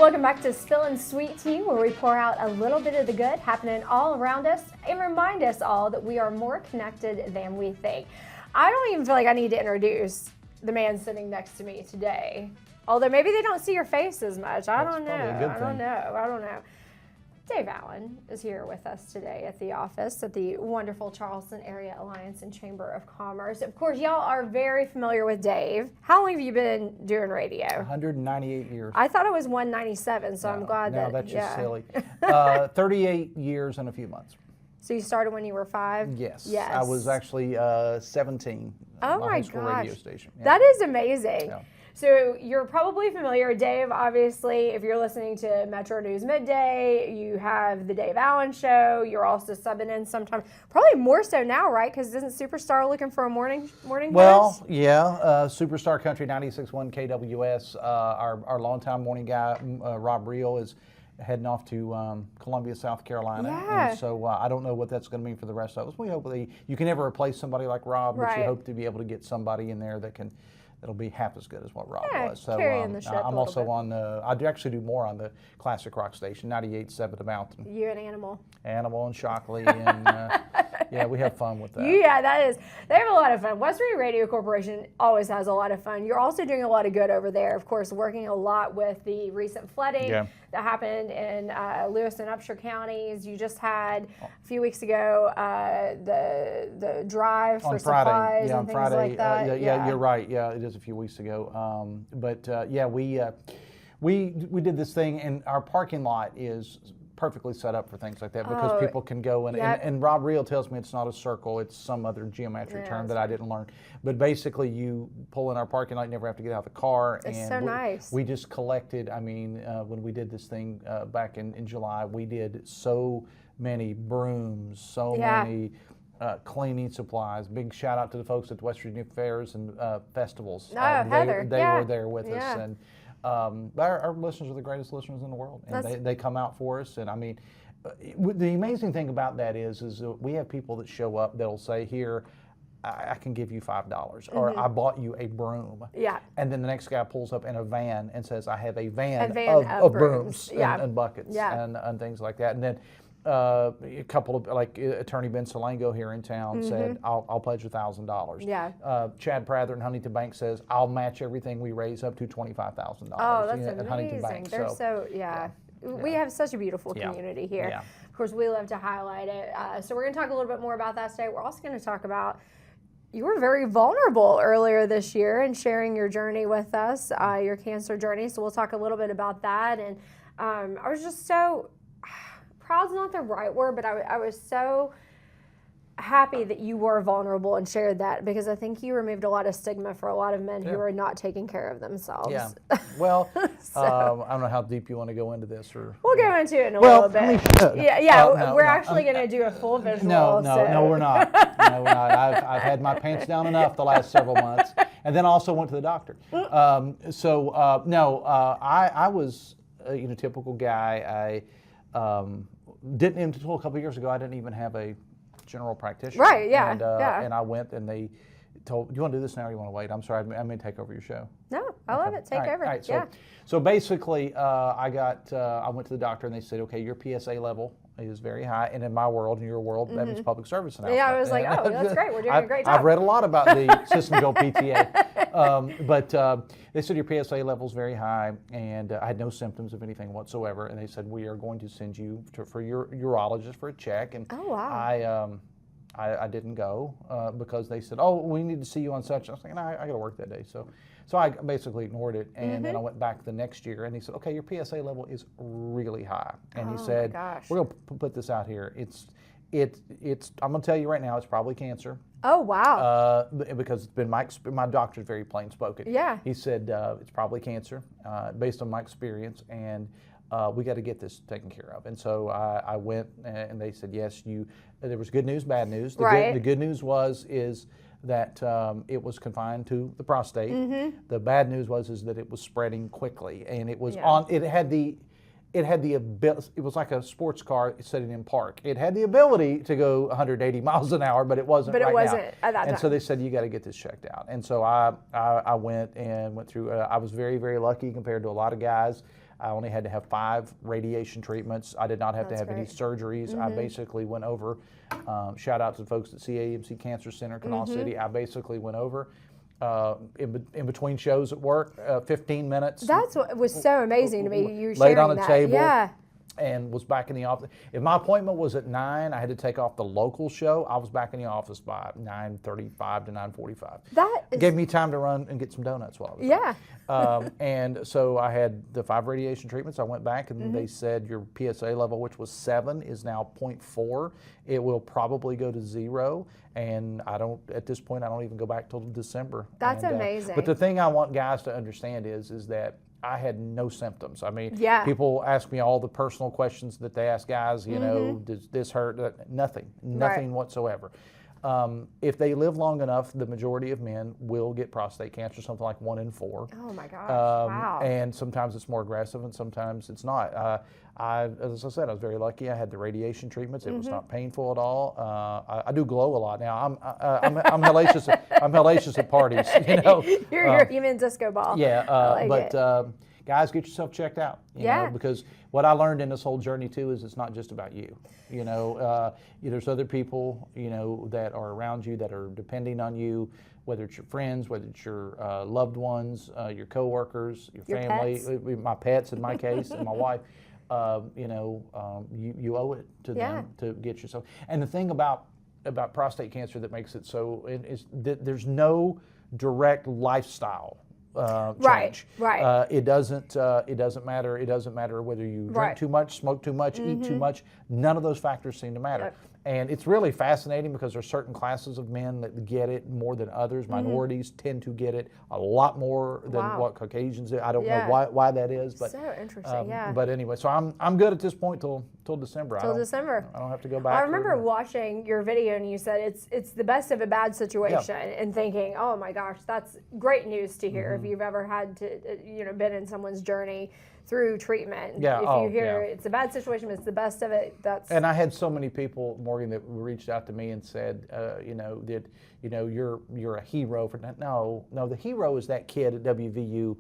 Welcome back to Spillin Sweet Tea, where we pour out a little bit of the good happening all around us and remind us all that we are more connected than we think. I don't even feel like I need to introduce the man sitting next to me today. Although maybe they don't see your face as much. I don't know. Dave Allen is here with us today at the office at the wonderful Charleston Area Alliance and Chamber of Commerce. Of course, y'all are very familiar with Dave. How long have you been doing radio? 198 years. I thought it was 197, so I'm glad that. No, that's just silly. 38 years and a few months. So you started when you were 5? Yes. Yes. I was actually 17. Oh my high school gosh. radio station. Yeah. That is amazing. Yeah. So you're probably familiar, Dave, obviously, if you're listening to Metro News Midday, you have the Dave Allen Show. You're also subbing in sometimes, probably more so now, right? Because isn't Superstar looking for a morning host? Yeah. Superstar Country 96.1 KWS. Our longtime morning guy, Rob Reel, is heading off to Columbia, South Carolina. Yeah. And so I don't know what that's going to mean for the rest of us. We hope you can never replace somebody like Rob, but you hope to be able to get somebody in there that'll be half as good as what Rob was. So carrying the ship I'm a also little on I do actually do more on the classic rock station, 98.7 The Mountain. You and Animal. Animal and Shockley, and yeah, we have fun with that. Yeah, they have a lot of fun. West Virginia Radio Corporation always has a lot of fun. You're also doing a lot of good over there, of course, working a lot with the recent flooding that happened in Lewis and Upshur counties. You just had a few weeks ago the drive for supplies and things like that. Yeah, you're right. Yeah, it is a few weeks ago. We did this thing, and our parking lot is perfectly set up for things like that because people can go and Rob Reel tells me it's not a circle, it's some other geometric term that I didn't learn. But basically you pull in our parking lot, you never have to get out of the car. It's so nice. We just collected, when we did this thing back in July, we did so many brooms, many cleaning supplies. Big shout out to the folks at the West Virginia fairs and festivals. Heather. They were there with us. And our listeners are the greatest listeners in the world, and they come out for us. And the amazing thing about that is we have people that show up that'll say, "Here, I can give you $5," or "I bought you a broom." Yeah. And then the next guy pulls up in a van and says, "I have a van of brooms and buckets and things like that." And then a couple of, like Attorney Ben Salango here in town said, I'll pledge $1,000. Yeah. Chad Prather in Huntington Bank says, I'll match everything we raise up to $25,000. Oh, that's amazing. At Huntington Bank. We have such a beautiful community here. Yeah. Of course, we love to highlight it. So we're going to talk a little bit more about that today. We're also going to talk about, you were very vulnerable earlier this year in sharing your journey with us, your cancer journey. So we'll talk a little bit about that. And I was just so... proud's not the right word, but I was so happy that you were vulnerable and shared that, because I think you removed a lot of stigma for a lot of men who are not taking care of themselves. Yeah. Well, I don't know how deep you want to go into this, or we'll go into it in a little bit. We're actually going to do a full visual. No, we're not. No, we're not. I've had my pants down enough the last several months, and then also went to the doctor. I was a typical guy. Didn't until a couple of years ago. I didn't even have a general practitioner. Right. Yeah. And I went, and they told, "Do you want to do this now, or you want to wait?" I'm sorry, I may take over your show. No, I love it. Take over. All right. So basically, I went to the doctor, and they said, "Okay, your PSA level is very high," and in my world, in your world, that means public service announcement. Yeah, I was like, "Oh, that's great. We're doing a great job." I've read a lot about the system-built PTA, but they said your PSA level is very high, and I had no symptoms of anything whatsoever. And they said, "We are going to send you for your urologist for a check." And I didn't go because they said, "Oh, we need to see you on such." I was like, "No, I got to work that day." So I basically ignored it, and then I went back the next year, and he said, "Okay, your PSA level is really high," and he said, "We're going to put this out here. It's. I'm going to tell you right now, it's probably cancer." Oh wow! Because it's been my doctor's very plain spoken. Yeah. He said it's probably cancer, based on my experience, and we got to get this taken care of. And so I went, and they said, "Yes, you." There was good news, bad news. The good news is that it was confined to the prostate. The bad news is that it was spreading quickly, and it was It had the ability. It was like a sports car sitting in park. It had the ability to go 180 miles an hour, but it wasn't. But it wasn't at that time. And so they said, "You got to get this checked out." And so I went through. I was very, very lucky compared to a lot of guys. I only had to have 5 radiation treatments. I did not have to have any surgeries. I basically went over, shout out to the folks at CAMC Cancer Center, Canal City. I basically went over in between shows at work, 15 minutes. That's what was so amazing to me. You laid on a that. table. Yeah. And was back in the office. If my appointment was at 9, I had to take off the local show. I was back in the office by 9:35 to 9:45. That gave me time to run and get some donuts while I was there. And so I had the 5 radiation treatments. I went back and they said your PSA level, which was 7, is now 0.4. It will probably go to 0. And at this point, I don't even go back till December. That's amazing. But the thing I want guys to understand is that I had no symptoms. I mean, people ask me all the personal questions that they ask guys, you know, does this hurt? Nothing whatsoever. If they live long enough, the majority of men will get prostate cancer, something like 1 in 4. Oh my gosh, wow. And sometimes it's more aggressive and sometimes it's not. As I said, I was very lucky. I had the radiation treatments. It was not painful at all. I do glow a lot now. I'm hellacious. I'm hellacious at parties. You know, you're a human disco ball. Yeah, guys, get yourself checked out. You know, because what I learned in this whole journey too is it's not just about you. You know, there's other people, you know, that are around you that are depending on you, whether it's your friends, whether it's your loved ones, your coworkers, your family, pets. My pets in my case, and my wife. You know, you owe it to them to get yourself. And the thing about prostate cancer that makes it so is that there's no direct lifestyle change. Right. It doesn't matter. It doesn't matter whether you drink too much, smoke too much, eat too much. None of those factors seem to matter. And it's really fascinating because there's certain classes of men that get it more than others. Minorities tend to get it a lot more than what Caucasians do. I don't know why that is, but so interesting. But anyway, so I'm good at this point till December. Till December. I don't have to go back. I remember watching your video and you said it's the best of a bad situation, and thinking, oh my gosh, that's great news to hear if you've ever had to been in someone's journey through treatment. Yeah. If you hear it's a bad situation, but it's the best of it. And I had so many people, Morgan, that reached out to me and said, you're a hero for that. No, the hero is that kid at WVU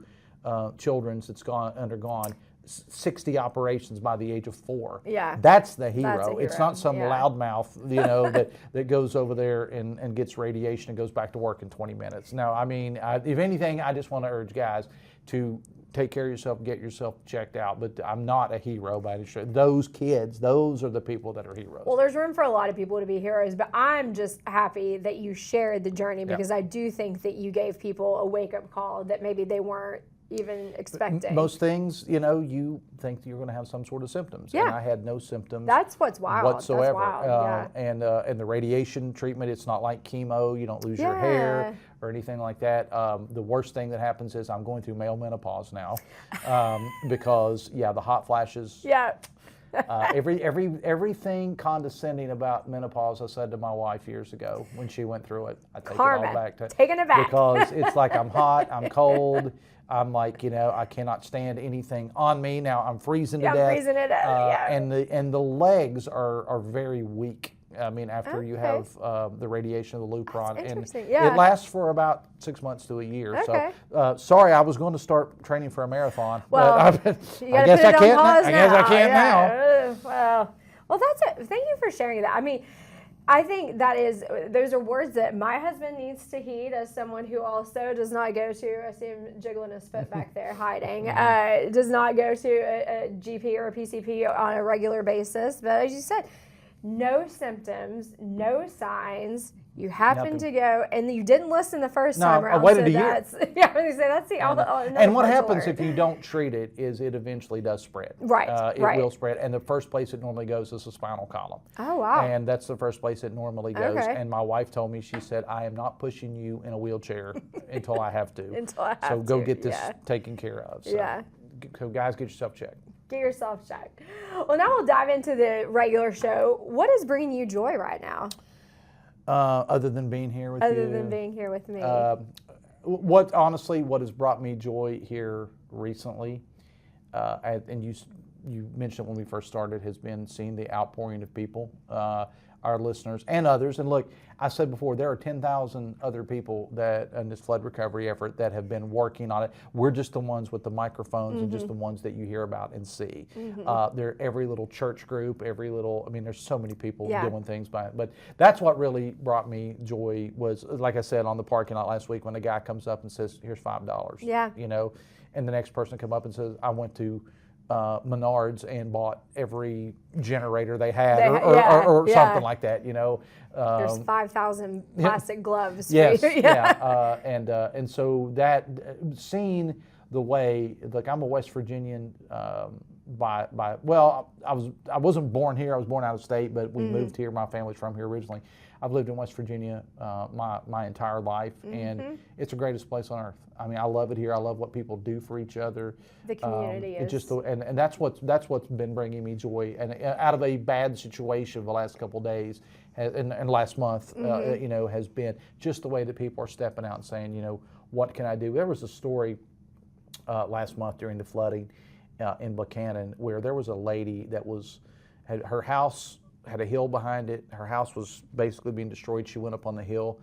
Children's that's undergone 60 operations by the age of 4. Yeah. That's the hero. That's a hero. It's not some loudmouth, that goes over there and gets radiation and goes back to work in 20 minutes. No, I mean, if anything, I just want to urge guys to take care of yourself, get yourself checked out. But I'm not a hero by any stretch. Those kids, those are the people that are heroes. Well, there's room for a lot of people to be heroes, but I'm just happy that you shared the journey because I do think that you gave people a wake-up call that maybe they weren't even expecting. Most things, you think you're going to have some sort of symptoms. Yeah. And I had no symptoms. That's what's wild. Whatsoever. That's wild. And the radiation treatment, it's not like chemo. You don't lose your hair or anything like that. The worst thing that happens is I'm going through male menopause now because, the hot flashes. Yeah. Everything condescending about menopause I said to my wife years ago when she went through it. I take Karma. it all back. Taking it back. Because it's like I'm hot, I'm cold. I'm like, I cannot stand anything on me. Now I'm freezing to death. I'm freezing to death, And the legs are very weak. I mean, after you have the radiation of the Lupron. That's interesting. And it lasts for about 6 months to a year. Okay. So, sorry, I was going to start training for a marathon. Well, but I guess I can't now. I guess I can't now. Well, that's it. Thank you for sharing that. I mean, I think those are words that my husband needs to heed as someone who also does not go to, I see him jiggling his foot back there hiding, does not go to a GP or a PCP on a regular basis. But as you said, no symptoms, no signs. You happen to go, and you didn't listen the first time around. I waited a year. That's the and what happens if you don't treat it is it eventually does spread. Right. It will spread, and the first place it normally goes is the spinal column. Oh wow. And that's the first place it normally goes. Okay. And my wife told me, she said, I am not pushing you in a wheelchair until I have to. Until I have to. So go get this taken care of. So, so guys, get yourself checked. Get yourself checked. Well, now we'll dive into the regular show. What is bringing you joy right now? Other than being here with you. Other than being here with me. What has brought me joy here recently, and you mentioned when we first started, has been seeing the outpouring of people. our listeners and others. And look, I said before, there are 10,000 other people that in this flood recovery effort that have been working on it. We're just the ones with the microphones and just the ones that you hear about and see. They're every little church group, there's so many people doing things by it. But that's what really brought me joy was, like I said, on the parking lot last week when the guy comes up and says, here's $5. Yeah. And the next person come up and says, I went to Menards and bought every generator they had, or something like that. There's 5,000 plastic gloves. Yes, and so that seeing the way, like I'm a West Virginian I wasn't born here. I was born out of state, but we moved here. My family's from here originally. I've lived in West Virginia my entire life, and it's the greatest place on earth. I mean, I love it here. I love what people do for each other. The community is and that's what's been bringing me joy. And out of a bad situation the last couple of days, and last month, has been just the way that people are stepping out and saying, what can I do? There was a story last month during the flooding in Buchanan where there was a lady that had her house had a hill behind it. Her house was basically being destroyed. She went up on the hill,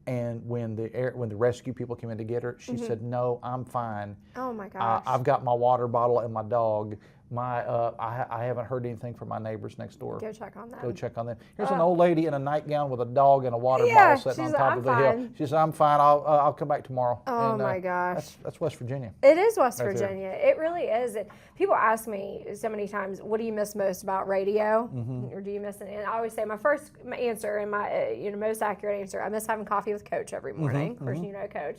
and when the rescue people came in to get her, she said, "No, I'm fine. Oh my gosh! I've got my water bottle and my dog. I haven't heard anything from my neighbors next door. Go check on them. Go check on them." Here's an old lady in a nightgown with a dog and a water bottle sitting on top of the hill. She said, "I'm fine. I'll come back tomorrow." Oh my gosh! That's West Virginia. It is West Virginia. It really is. People ask me so many times, "What do you miss most about radio?" Or do you miss it? And I always say my first answer and my most accurate answer: I miss having coffee with Coach every morning. Of course, Coach.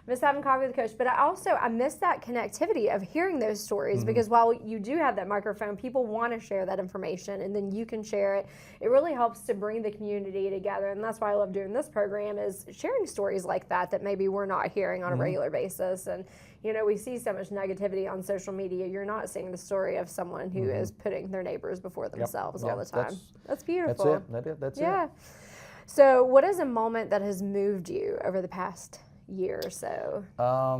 I miss having coffee with Coach, but I miss that connectivity of hearing those stories because while you do have that microphone, people want to share that information, and then you can share it. It really helps to bring the community together, and that's why I love doing this program is sharing stories like that maybe we're not hearing on a regular basis. And we see so much negativity on social media. You're not seeing the story of someone who is putting their neighbors before themselves all the time. That's beautiful. That's it. Yeah. So, what is a moment that has moved you over the past year or so? I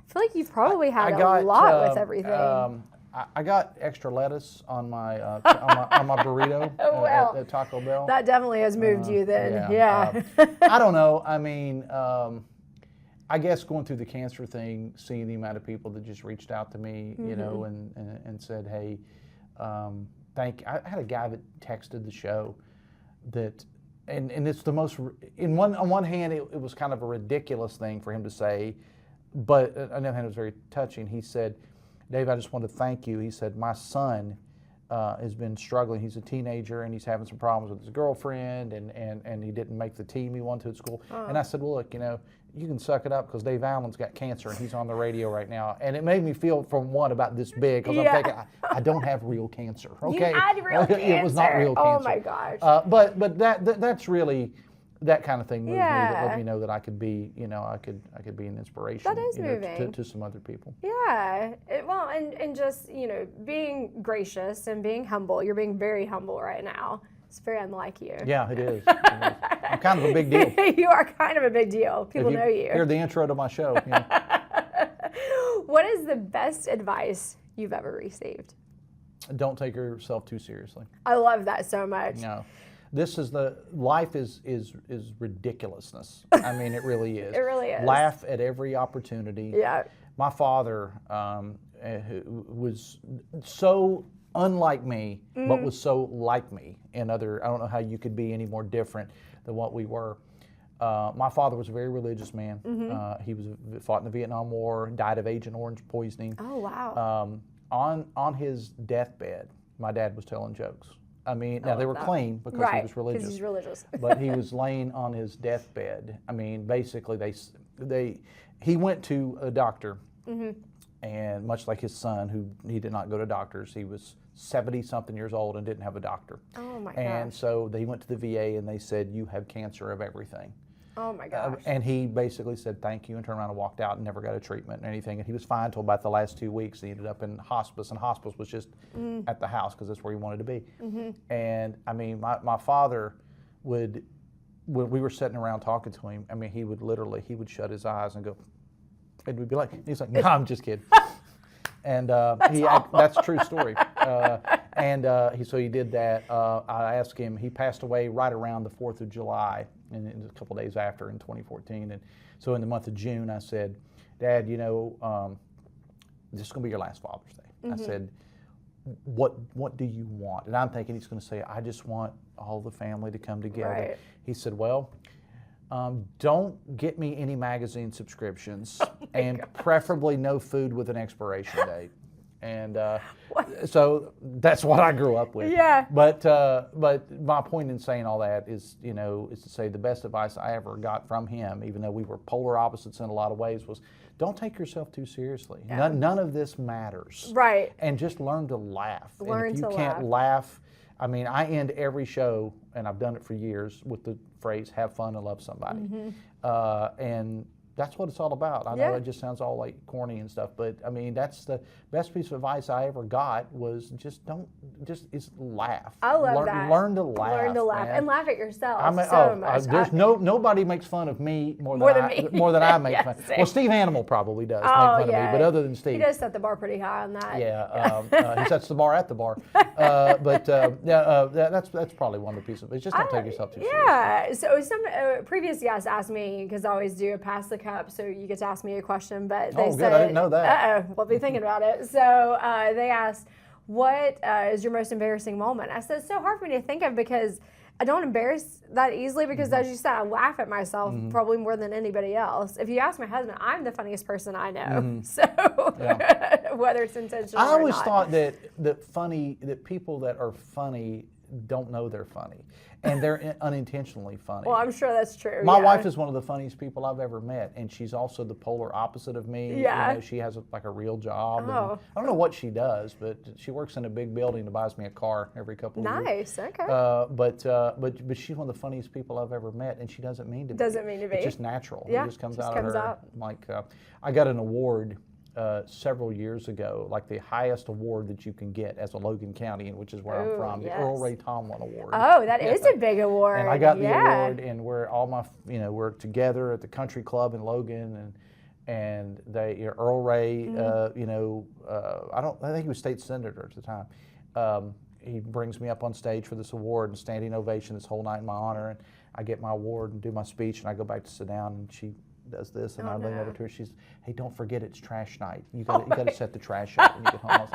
feel like you've probably had a lot with everything. I got extra lettuce on my on my burrito at Taco Bell. That definitely has moved you then. I don't know. I mean, I guess going through the cancer thing, seeing the amount of people that just reached out to me, and said, "Hey, thank you." I had a guy that texted the show that. And it's the most, on one hand, it was kind of a ridiculous thing for him to say, but on the other hand, it was very touching. He said, "Dave, I just want to thank you." He said, "My son has been struggling. He's a teenager, and he's having some problems with his girlfriend, and he didn't make the team he wanted to at school." And I said, "Well, look, you can suck it up because Dave Allen's got cancer, and he's on the radio right now." And it made me feel, about this big, because I'm thinking, I don't have real cancer, okay? You had real cancer. It was not real cancer. Oh, my gosh. But that's really, that kind of thing moved me, that let me know that I could be, I could be an inspiration. That is moving. To some other people. Yeah. And just, being gracious and being humble. You're being very humble right now. It's very unlike you. Yeah, it is. I'm kind of a big deal. You are kind of a big deal. People know you. Hear the intro to my show. What is the best advice you've ever received? Don't take yourself too seriously. I love that so much. No. Life is ridiculousness. I mean, it really is. It really is. Laugh at every opportunity. Yeah. My father, who was so unlike me, but was so like me I don't know how you could be any more different than what we were. My father was a very religious man. He fought in the Vietnam War, died of Agent Orange poisoning. Oh, wow. On his deathbed, my dad was telling jokes. I mean, now they were clean because he was religious. Because he's religious. But he was laying on his deathbed. I mean, basically, he went to a doctor, and much like his son, who he did not go to doctors, he was 70-something years old and didn't have a doctor. Oh my gosh. And so they went to the VA and they said, "You have cancer of everything." Oh my gosh. And he basically said thank you and turned around and walked out and never got a treatment or anything. And he was fine until about the last 2 weeks. He ended up in hospice, and hospice was just at the house because that's where he wanted to be. And I mean, my father when we were sitting around talking to him, I mean, he would shut his eyes and go, and we'd be like, he's like, "No, I'm just kidding." And that's a true story. So he did that. I asked him. He passed away right around the 4th of July, and a couple of days after in 2014. And so in the month of June, I said, Dad, this is going to be your last Father's Day. I said, what do you want? And I'm thinking he's going to say, I just want all the family to come together. Right. He said, well, don't get me any magazine subscriptions, and preferably no food with an expiration date. And so that's what I grew up with. Yeah. But my point in saying all that is to say the best advice I ever got from him, even though we were polar opposites in a lot of ways, was don't take yourself too seriously. Yeah. None of this matters. Right. And just learn to laugh. Learn and if you to can't laugh, I mean, I end every show, and I've done it for years, with the phrase, have fun and love somebody. And that's what it's all about. I know it just sounds all like corny and stuff, but I mean, that's the best piece of advice I ever got was just laugh. I love that. Learn to laugh. Learn to laugh, and laugh at yourself much. There's nobody makes fun of me more than I make fun. Well, Steve Animal probably does make fun of me, but other than Steve, he does set the bar pretty high on that. Yeah, he sets the bar at the bar. That's probably one of the pieces. But just don't take yourself too seriously. Yeah. So some previous guests asked me, because I always do a pass the cup, so you get to ask me a question. But they said, I didn't know that. We'll be thinking about it. So they asked, what is your most embarrassing moment? I said, it's so hard for me to think of because I don't embarrass that easily because, as you said, I laugh at myself probably more than anybody else. If you ask my husband, I'm the funniest person I know. So whether it's intentional or not. I always thought that people that are funny don't know they're funny, and they're unintentionally funny. Well, I'm sure that's true. My wife is one of the funniest people I've ever met, and she's also the polar opposite of me. Yeah. She has a real job. Oh. And I don't know what she does, but she works in a big building and buys me a car every couple of years. Nice. Okay. But she's one of the funniest people I've ever met, and she doesn't mean to be. Doesn't mean to be. It's just natural. Yeah. It just comes out of her. Like I got an award several years ago, like the highest award that you can get as a Logan County, which is where I'm from, the Earl Ray Tomlin Award. Oh, that is a big award. And I got the award, and we're together at the country club in Logan, and Earl Ray, I think he was state senator at the time. He brings me up on stage for this award and standing ovation this whole night in my honor, and I get my award and do my speech, and I go back to sit down, and she does this, and I lean over to her. She's, hey, don't forget it's trash night. You got to set the trash out when you get home.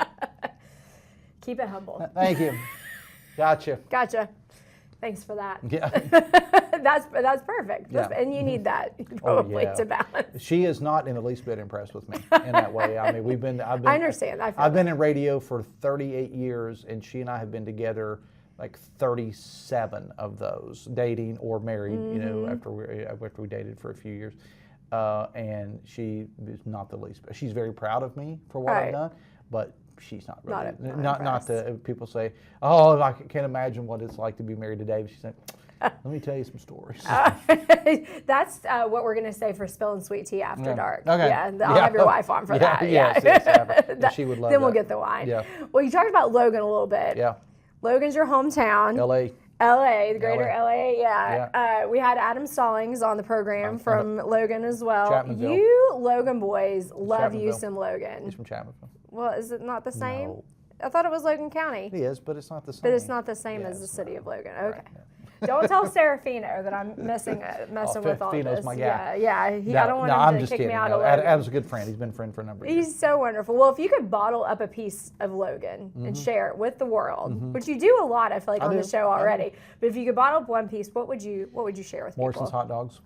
Keep it humble. Thank you. Gotcha. Thanks for that. Yeah. That's perfect. Yeah. And you need that probably to balance. She is not in the least bit impressed with me in that way. I mean, I understand. I've been in radio for 38 years, and she and I have been together like 37 of those, dating or married. After we dated for a few years. And she is not the least. She's very proud of me for what I've done, but she's not really. Not the people say, oh, I can't imagine what it's like to be married to Dave. She said, let me tell you some stories. That's what we're going to say for Spillin Sweet Tea after dark. Okay. Yeah, I'll have your wife on for that. Yes, she would love that. Then we'll get the wine. Yeah. Well, you talked about Logan a little bit. Yeah. Logan's your hometown. LA, the greater LA, we had Adam Stallings on the program from Logan as well. Chapmanville. You Logan boys love you some Logan. He's from Chapmanville. Well, is it not the same? No. I thought it was Logan County. It is, but it's not the same. But it's not the same as the city of Logan. Okay. Right, Don't tell Serafino that I'm messing with all Fino's this. my guy. I don't want him to kick me out of Logan. Adam's a good friend. He's been a friend for a number of years. He's so wonderful. Well, if you could bottle up a piece of Logan and share it with the world, which you do a lot, I feel like, on the show already. But if you could bottle up one piece, what would you share with Morrison's people? hot dogs.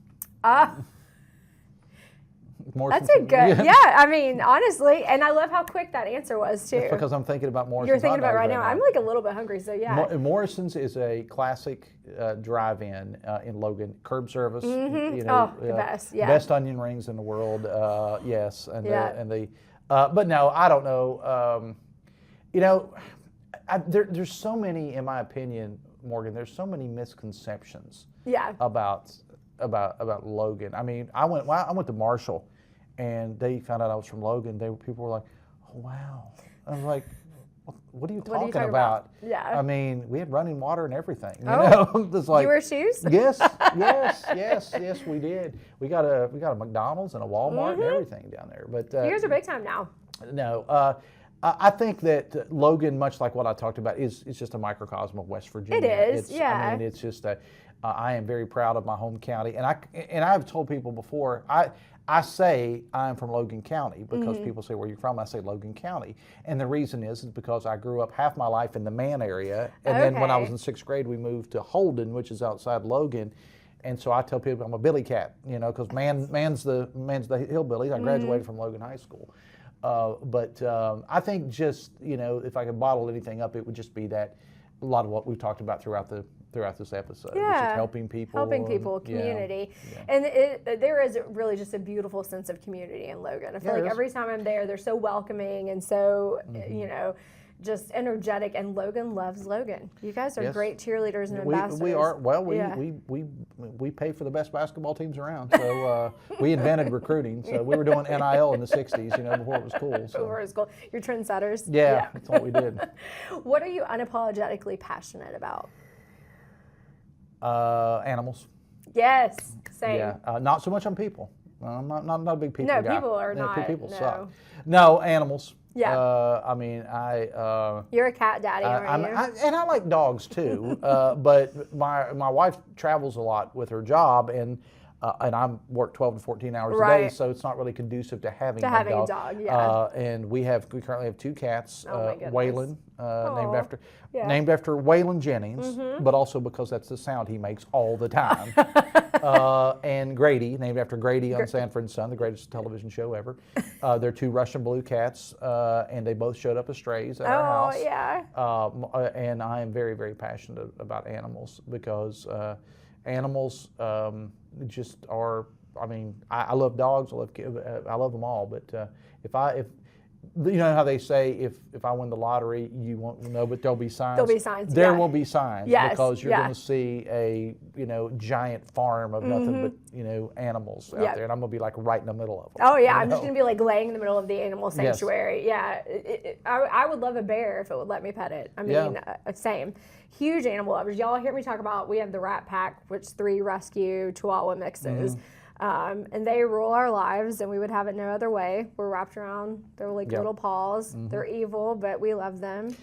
That's a good, I mean, honestly, and I love how quick that answer was, too. That's because I'm thinking about Morrison's. You're thinking about it right now. I'm like a little bit hungry, so yeah. Morrison's is a classic drive-in in Logan, curb service. The best, best onion rings in the world, yes. But no, I don't know. There's so many, in my opinion, Morgan. There's so many misconceptions. About Logan. I mean, I went to Marshall, and they found out I was from Logan. People were like, "Oh wow!" I was like, "What are you talking about?" Yeah. I mean, we had running water and everything. You know, it's like, you wear shoes? Yes, we did. We got a McDonald's and a Walmart and everything down there. But you guys are big time now. No. I think that Logan, much like what I talked about, is just a microcosm of West Virginia. It is, I mean, it's just that I am very proud of my home county, and I've told people before, I say I'm from Logan County because people say, where are you from? I say Logan County. And the reason is because I grew up half my life in the Man area. And then when I was in 6th grade, we moved to Holden, which is outside Logan. And so I tell people I'm a Billy Cat, because man's the hillbilly. I graduated from Logan High School. But I think just, if I could bottle anything up, it would just be that a lot of what we've talked about throughout this episode. Yeah. It's just helping people. Community. Yeah. And there is really just a beautiful sense of community in Logan. I feel like every time I'm there, they're so welcoming and so, just energetic, and Logan loves Logan. You guys are great cheerleaders and ambassadors. We are. Well, we pay for the best basketball teams around. So we invented recruiting. So we were doing NIL in the 60s, before it was cool. So. Before it was cool. You're trendsetters. Yeah, that's what we did. What are you unapologetically passionate about? Animals. Yes, same. Yeah, not so much on people. I'm not a big people guy. No, people are not. People suck. No, animals. Yeah. You're a cat daddy, aren't you? And I like dogs too. But my wife travels a lot with her job, and I work 12 to 14 hours a day, so it's not really conducive to having a dog. Yeah. And we currently have 2 cats. Waylon, named after Waylon Jennings, but also because that's the sound he makes all the time. And Grady, named after Grady on Sanford and Son, the greatest television show ever. They're 2 Russian blue cats, and they both showed up as strays at our house. Oh, yeah. And I am very, very passionate about animals because animals just are. I mean, I love dogs. I love them all. But if you know how they say, if I win the lottery, you won't know, but there'll be signs. There'll be signs. There will be signs, because you're yeah. going to see a giant farm of nothing but animals out there, and I'm going to be like right in the middle of them. Oh yeah, I'm just going to be like laying in the middle of the animal sanctuary. Yes. Yeah, I would love a bear if it would let me pet it. I mean, same. Huge animal lovers. Y'all hear me talk about, we have the Rat Pack, which 3 rescue Chihuahua mixes. And they rule our lives, and we would have it no other way. We're wrapped around their little paws. They're evil, but we love them.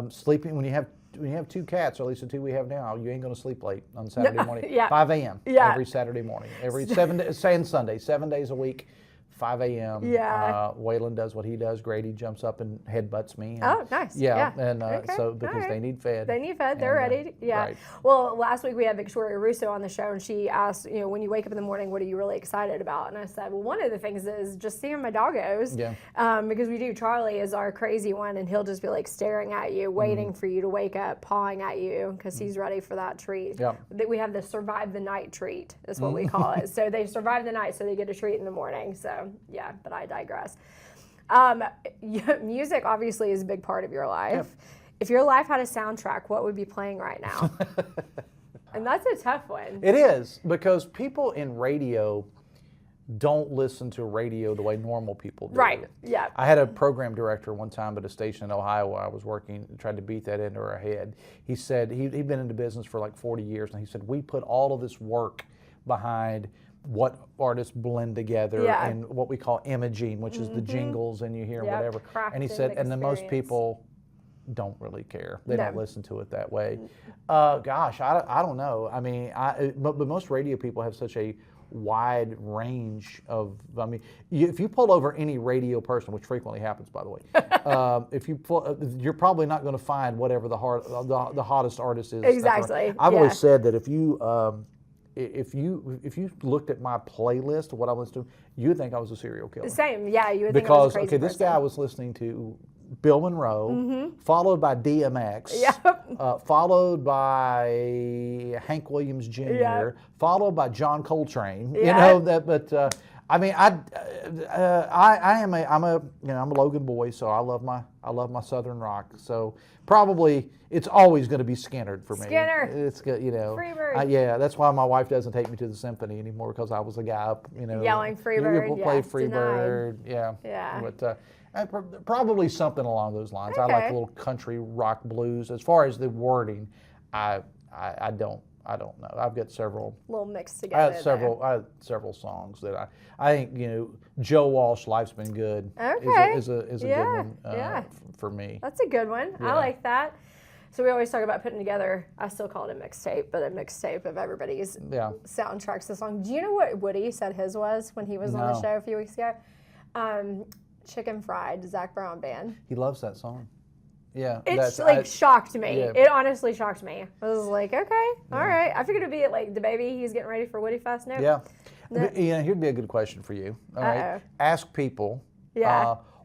Sleeping when you have 2 cats, or at least the 2 we have now, you ain't going to sleep late on Saturday morning. 5 a.m. every Saturday morning, every 7 days, and Sunday, 7 days a week. 5 a.m. Yeah. Waylon does what he does. Grady jumps up and headbutts me. And, oh, nice. Yeah. And so because they need fed. They need fed. They're ready. Yeah. Right. Well, last week we had Victoria Russo on the show, and she asked, when you wake up in the morning, what are you really excited about? And I said, well, one of the things is just seeing my doggos. Yeah. Because we do. Charlie is our crazy one, and he'll just be like staring at you, waiting for you to wake up, pawing at you, because he's ready for that treat. Yeah. We have the survive the night treat, is what we call it. So they survive the night, so they get a treat in the morning. So yeah, but I digress. Music obviously is a big part of your life. Yep. If your life had a soundtrack, what would be playing right now? And that's a tough one. It is, because people in radio don't listen to radio the way normal people do. Right, yeah. I had a program director one time at a station in Ohio where I was working, tried to beat that into her head. He said, he'd been into business for like 40 years, and he said, we put all of this work behind what artists blend together and what we call imaging, which is the jingles and you hear whatever. And he said, and then most people don't really care. They don't listen to it that way. Gosh, I don't know. I mean, but most radio people have such a wide range of, I mean, if you pull over any radio person, which frequently happens, by the way, if you pull, you're probably not going to find whatever the hottest artist is. Exactly. I've always said that if you looked at my playlist of what I listened to, you'd think I was a serial killer. Same, yeah, you would think I was a crazy person. This guy was listening to Bill Monroe, followed by DMX, followed by Hank Williams Jr., followed by John Coltrane. But I mean, I'm a Logan boy, so I love my Southern rock. So probably it's always going to be Skynyrd for me. Skynyrd. It's good, Freebird. That's why my wife doesn't take me to the symphony anymore, because I was a guy up, yelling Freebird. Play Freebird. Yeah. But probably something along those lines. Okay. I like a little country rock blues. As far as the wording, I don't I don't know. I've got several. Little mixed together. I had several songs that I think, Joe Walsh, Life's Been Good. Okay. Is a good one for me. That's a good one. Yeah. I like that. So we always talk about putting together, I still call it a mixtape, but a mixtape of everybody's soundtracks to the song. Do you know what Woody said his was when he was on the show a few weeks ago? Chicken Fried, Zac Brown Band. He loves that song. Yeah. It shocked me. Yeah. It honestly shocked me. I was like, okay, all right. I figured it'd be like the baby, he's getting ready for Woody Fest. Nope. Yeah. But, here'd be a good question for you. All right. Ask people,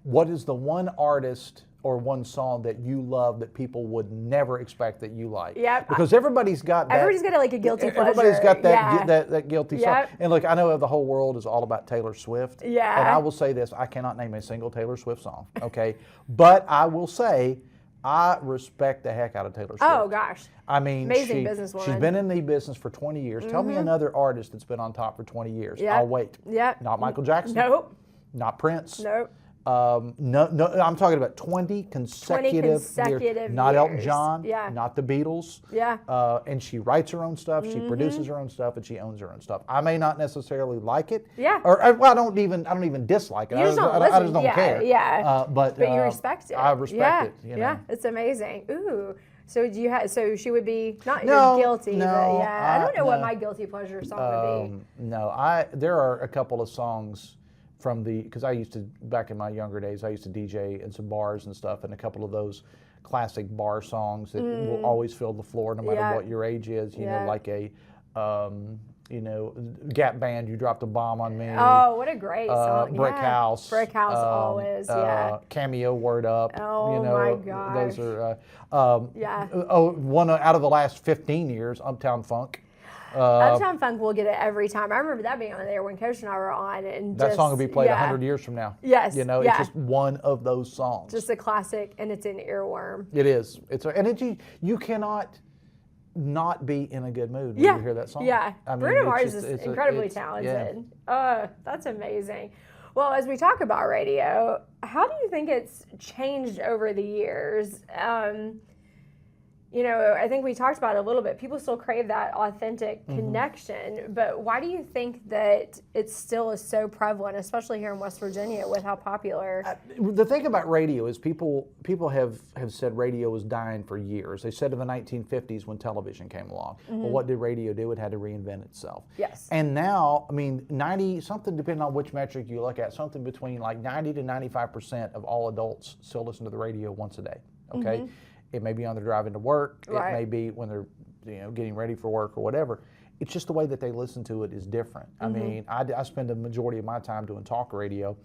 what is the one artist or one song that you love that people would never expect that you like? Yep. Because everybody's got that. Everybody's got like a guilty pleasure. Everybody's got that guilty song. And look, I know the whole world is all about Taylor Swift. Yeah. And I will say this, I cannot name a single Taylor Swift song, okay? But I will say, I respect the heck out of Taylor Swift. Oh, gosh. I mean, amazing businesswoman. She's been in the business for 20 years. Tell me another artist that's been on top for 20 years. I'll wait. Yep. Not Michael Jackson. Nope. Not Prince. Nope. No, I'm talking about 20 consecutive years. Not Elton John. Yeah. Not the Beatles. Yeah. And she writes her own stuff. She produces her own stuff, and she owns her own stuff. I may not necessarily like it. Yeah. Or I don't even dislike it. You just don't listen. I just don't care. Yeah. But you respect it. I respect it. Yeah. It's amazing. Ooh. So do you have? So she would be not guilty, but I don't know what my guilty pleasure song would be. No, there are a couple of songs from because I used to, back in my younger days, I used to DJ in some bars and stuff, and a couple of those classic bar songs that will always fill the floor no matter what your age is, you know, like a, Gap Band, You Dropped a Bomb on Me. Oh, what a great song. Brick House. Brick House always, Cameo, Word Up. Oh, my gosh. Those are, one out of the last 15 years, Uptown Funk. Uptown Funk will get it every time. I remember that being on there when Coach and I were on. And that song will be played 100 years from now. Yes. It's just one of those songs. Just a classic, and it's an earworm. It is. You cannot not be in a good mood when you hear that song. Yeah. Bruno Mars is incredibly talented. That's amazing. Well, as we talk about radio, how do you think it's changed over the years? I think we talked about it a little bit. People still crave that authentic connection, but why do you think that it still is so prevalent, especially here in West Virginia with how popular? The thing about radio is people have said radio was dying for years. They said in the 1950s when television came along. Well, what did radio do? It had to reinvent itself. Yes. And now, 90-something, depending on which metric you look at, something between like 90 to 95% of all adults still listen to the radio once a day. Okay. It may be on their driving to work. Right. It may be when they're getting ready for work or whatever. It's just the way that they listen to it is different. I mean, I spend the majority of my time doing talk radio.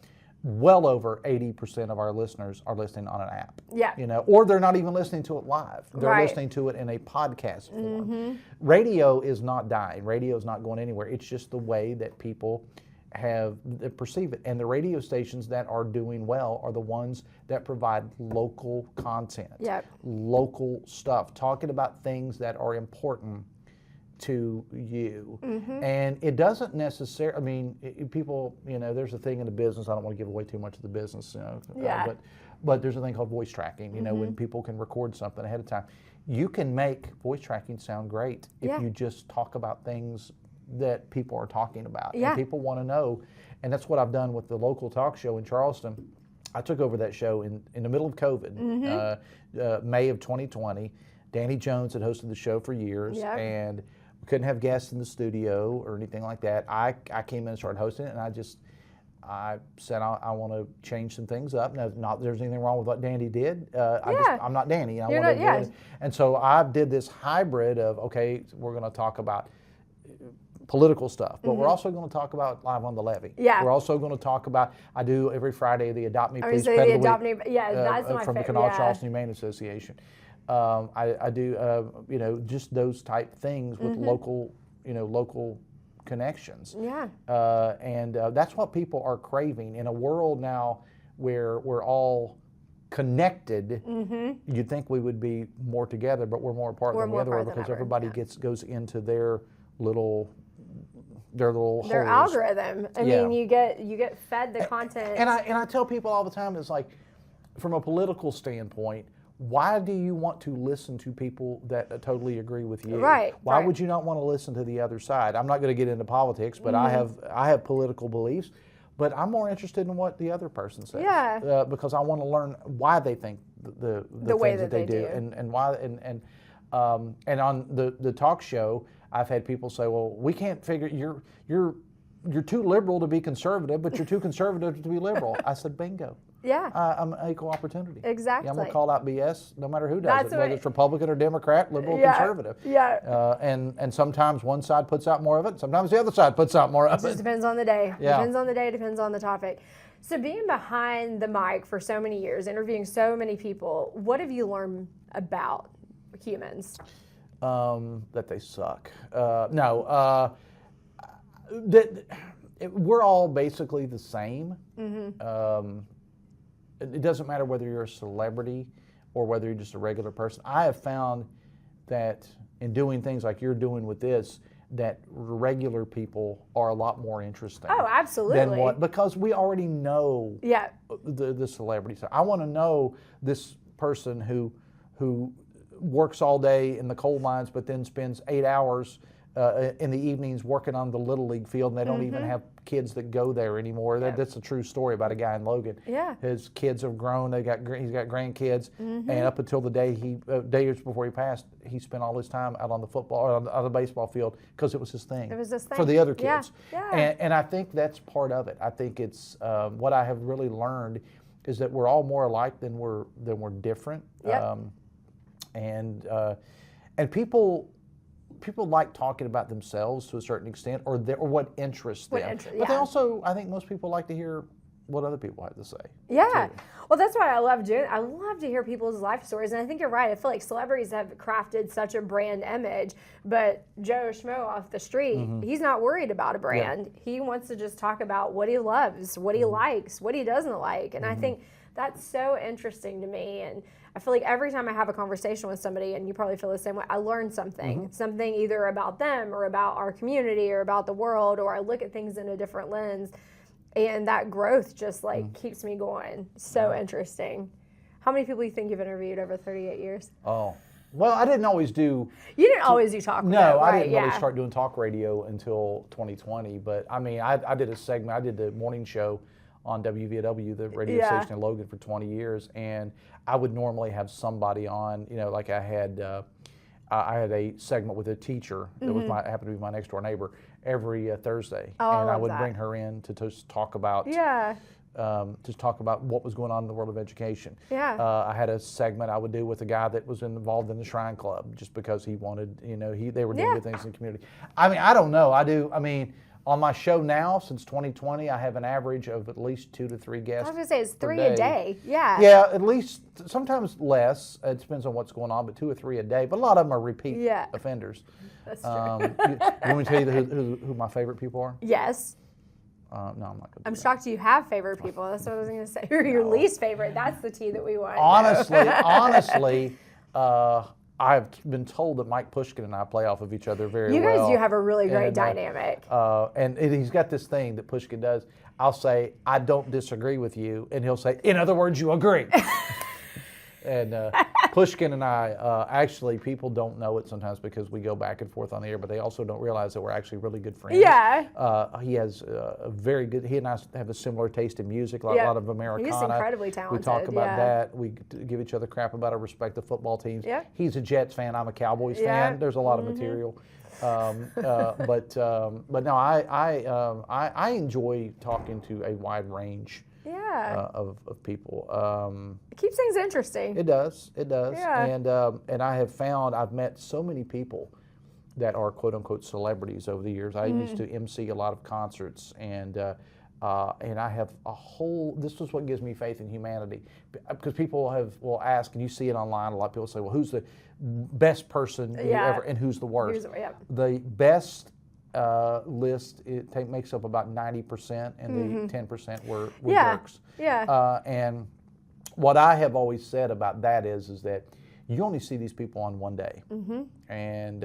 Well over 80% of our listeners are listening on an app. Yeah. Or they're not even listening to it live. They're listening to it in a podcast form. Radio is not dying. Radio is not going anywhere. It's just the way that people perceive it. And the radio stations that are doing well are the ones that provide local content, local stuff, talking about things that are important to you. And it doesn't necessarily, people, there's a thing in the business, I don't want to give away too much of the business, but there's a thing called voice tracking, when people can record something ahead of time. You can make voice tracking sound great if you just talk about things that people are talking about and people want to know. And that's what I've done with the local talk show in Charleston. I took over that show in the middle of COVID, May of 2020. Danny Jones had hosted the show for years, and we couldn't have guests in the studio or anything like that. I came in and started hosting it, and I said I want to change some things up. Now, not that there's anything wrong with what Danny did. I'm not Danny. And so I did this hybrid of, okay, we're going to talk about political stuff, but we're also going to talk about Live on the Levee. Yeah. We're also going to talk about, I do every Friday, the Adopt Me Please Pet of the Week. That's my from the Kanawha Charleston Humane Association. I do, just those type things with local connections. Yeah. And that's what people are craving in a world now where we're all connected. You'd think we would be more together, but we're more apart than the other because everybody goes into their little holes. Algorithm. I mean, you get fed the content. And I tell people all the time, it's like, from a political standpoint, why do you want to listen to people that totally agree with you? Right. Why would you not want to listen to the other side? I'm not going to get into politics, but I have political beliefs, but I'm more interested in what the other person says. Yeah. Because I want to learn why they think the way things that they do, and why and on the talk show, I've had people say, well, we can't figure you're too liberal to be conservative, but you're too conservative to be liberal. I said, bingo. Yeah. I'm equal opportunity. Exactly. Yeah, I'm going to call out BS no matter who does it, whether it's Republican or Democrat, liberal or conservative. Yeah. And sometimes one side puts out more of it, sometimes the other side puts out more of it. It just depends on the day. Yeah. Depends on the day, depends on the topic. So being behind the mic for so many years, interviewing so many people, what have you learned about humans? That they suck. We're all basically the same. It doesn't matter whether you're a celebrity or whether you're just a regular person. I have found that in doing things like you're doing with this, that regular people are a lot more interesting. Oh, absolutely. Because we already know the celebrity. So I want to know this person who works all day in the coal mines, but then spends 8 hours in the evenings working on the Little League field, and they don't even have kids that go there anymore. That's a true story about a guy in Logan. Yeah. His kids have grown. He's got grandkids, and up until the day days before he passed, he spent all his time out on the football or on the baseball field because it was his thing. It was his thing for the other kids. Yeah. And I think that's part of it. I think it's what I have really learned is that we're all more alike than we're different. Yep. And people like talking about themselves to a certain extent, or what interests them. But they also, I think most people like to hear what other people have to say. Yeah. Too. Well, that's what I love doing. I love to hear people's life stories, and I think you're right. I feel like celebrities have crafted such a brand image, but Joe Schmo off the street, he's not worried about a brand. Yeah. He wants to just talk about what he loves, what he likes, what he doesn't like, and I think that's so interesting to me. And I feel like every time I have a conversation with somebody, and you probably feel the same way, I learn something. Something either about them or about our community or about the world, or I look at things in a different lens. And that growth just keeps me going. So interesting. How many people do you think you've interviewed over 38 years? Oh, well, I didn't always do... You didn't always do talk radio, No, I didn't really start doing talk radio until 2020. But, I mean, I did a segment. I did the morning show on WVW, the radio station in Logan, for 20 years. And I would normally have somebody on, like I had a segment with a teacher that was happened to be my next door neighbor every Thursday. Oh, and I would bring her in to just talk about what was going on in the world of education. Yeah. I had a segment I would do with a guy that was involved in the Shrine Club just because he wanted, they were doing good things in the community. I mean, I don't know. On my show now, since 2020, I have an average of at least 2 to 3 guests. I was going to say, it's 3 a day. Yeah. Yeah, at least, sometimes less. It depends on what's going on, but 2 or 3 a day. But a lot of them are repeat offenders. That's true. You want me to tell you who my favorite people are? Yes. No, I'm not going to. I'm shocked you have favorite people. That's what I was going to say. Who are your least favorite? That's the tea that we want. Honestly, I've been told that Mike Pushkin and I play off of each other very well. You guys do have a really great dynamic. And he's got this thing that Pushkin does. I'll say, I don't disagree with you. And he'll say, in other words, you agree. And Pushkin and I, actually, people don't know it sometimes because we go back and forth on the air, but they also don't realize that we're actually really good friends. Yeah. He has he and I have a similar taste in music, a lot of Americana. He's incredibly talented. We talk about that. We give each other crap about our respective football teams. Yeah. He's a Jets fan. I'm a Cowboys fan. There's a lot of material. But no, I enjoy talking to a wide range of people. It keeps things interesting. It does. Yeah. And I have found I've met so many people that are quote unquote celebrities over the years. I used to MC a lot of concerts, and I have a whole. This is what gives me faith in humanity, because people will ask, and you see it online. A lot of people say, "Well, who's the best person you ever, and who's the worst?" The best list makes up about 90%, and the 10% were jerks. Yeah. And what I have always said about that is that you only see these people on one day, and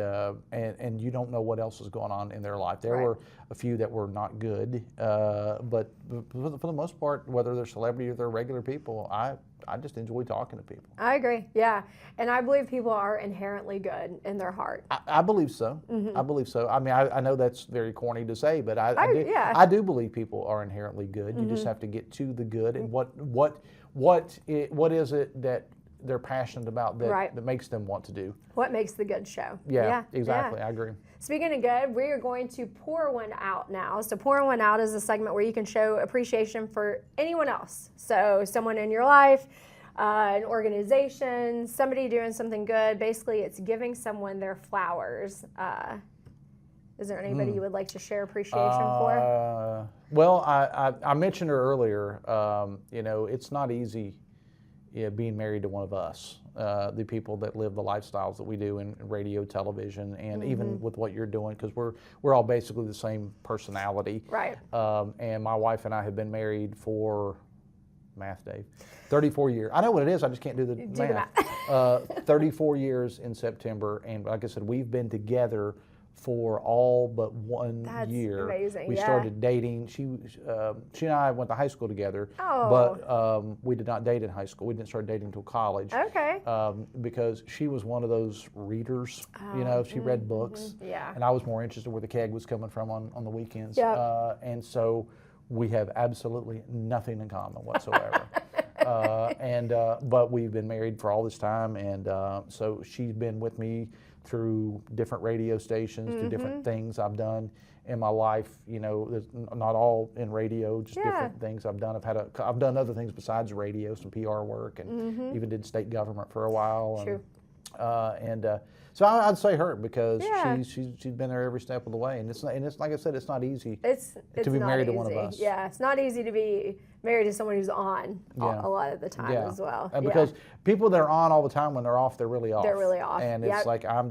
you don't know what else is going on in their life. There were a few that were not good, but for the most part, whether they're celebrity or they're regular people, I just enjoy talking to people. I agree, yeah. And I believe people are inherently good in their heart. I believe so. I believe so. I mean, I know that's very corny to say, but I do believe people are inherently good. You just have to get to the good, and what is it that they're passionate about that makes them want to do. What makes the good show. Yeah, exactly. I agree. Speaking of good, we are going to pour one out now. So pour one out is a segment where you can show appreciation for anyone else. So someone in your life, an organization, somebody doing something good. Basically, it's giving someone their flowers. Is there anybody you would like to share appreciation for? Well, I mentioned her earlier. It's not easy being married to one of us, the people that live the lifestyles that we do in radio, television, and even with what you're doing, because we're all basically the same personality. Right. And my wife and I have been married for, math, Dave, 34 years. I know what it is, I just can't do the math. 34 years in September, and like I said, we've been together for all but 1 year. That's amazing. We started dating. She and I went to high school together, but we did not date in high school. We didn't start dating until college. Okay. Because she was one of those readers. She read books. Yeah. And I was more interested where the keg was coming from on the weekends. Yep. And so we have absolutely nothing in common whatsoever. But we've been married for all this time, and so she's been with me through different radio stations, through different things I've done in my life. Not all in radio, just different things I've done. I've done other things besides radio, some PR work, and even did state government for a while. True. So I'd say her, because she's been there every step of the way, and it's like I said, it's not easy to be married to one of us. Yeah, it's not easy to be married to someone who's on a lot of the time as well. Because people that are on all the time, when they're off, they're really off. They're really off. And it's like I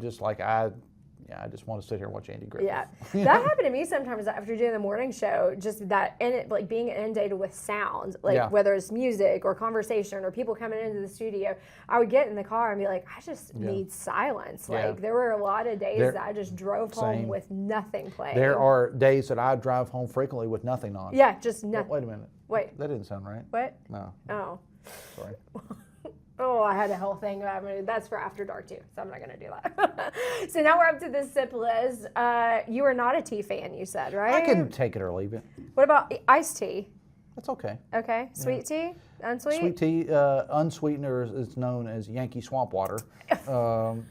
just want to sit here and watch Andy Griffith. Yeah, that happened to me sometimes after doing the morning show. Just that, like being inundated with sound, like whether it's music or conversation or people coming into the studio, I would get in the car and be like, I just need silence. Like there were a lot of days that I just drove home with nothing playing. There are days that I drive home frequently with nothing on. Yeah, just nothing. Wait a minute. Wait. That didn't sound right. What? No. Oh. Sorry. Oh, I had a whole thing about it. That's for after dark too, so I'm not going to do that. So now we're up to the sip list. You are not a tea fan, you said, right? I can take it or leave it. What about iced tea? That's okay. Okay. Sweet tea? Unsweet? Sweet tea, unsweetened is known as Yankee swamp water. I'm